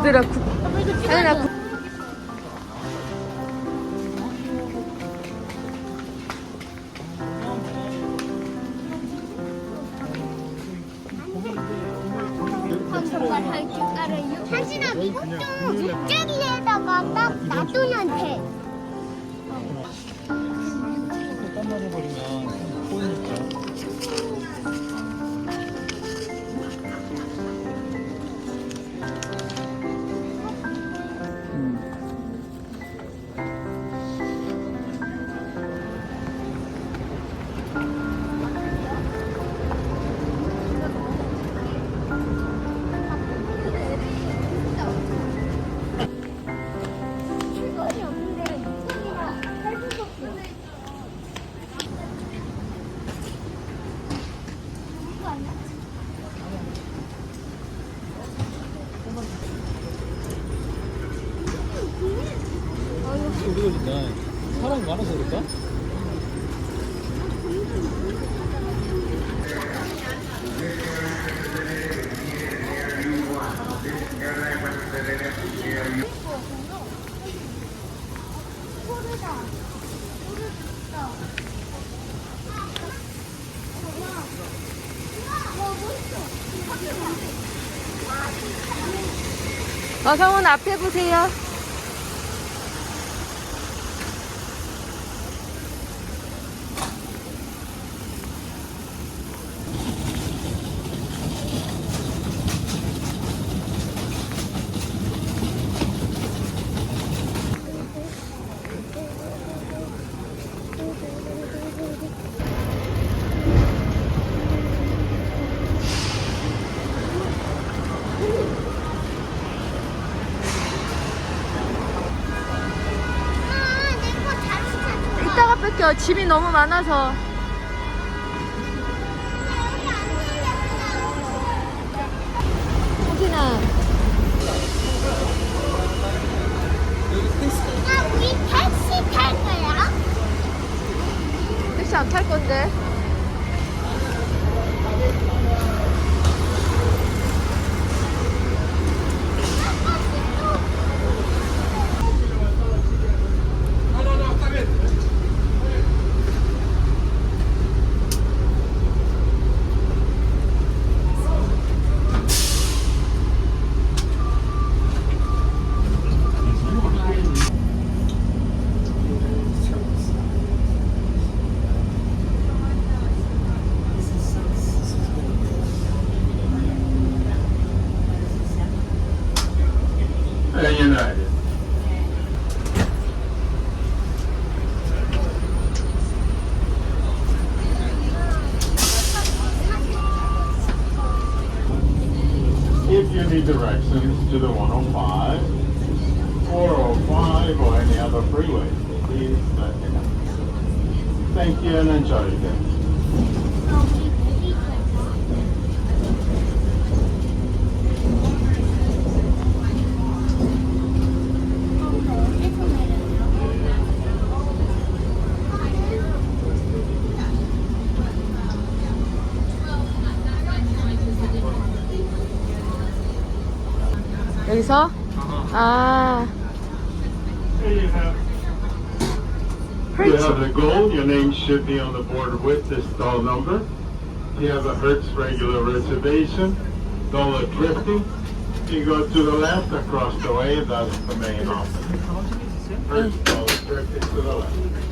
얘들아 하연아 정말 할 줄 알아요. 사진아 미국 좀 육자리에다가 딱 놔두면 돼. 딴말해버리면 보이니까. 출근이 없는데 육자리나 할 수도 없어. 이거 아니야? 우리가 진짜 사람이 많아서 그럴까? 소르다. 소르다. 성훈 앞에 보세요. 내거 다시 찾아. 이따가 뺄게요. 짐이 너무 많아서. 여기 안 서진아 야, 우리 택시 탈 거야? 택시 안 탈 건데. United. If you need directions to the 105, 405, or any other freeway, please let me know. Thank you and enjoy your day. 여기서? 아, Here you have. You have the gold. Your name should be on the board with the stall number. You have a Hertz regular reservation. Dollar drifting. You go to the left across the way. That's the main office. Hertz dollar drifting to the left.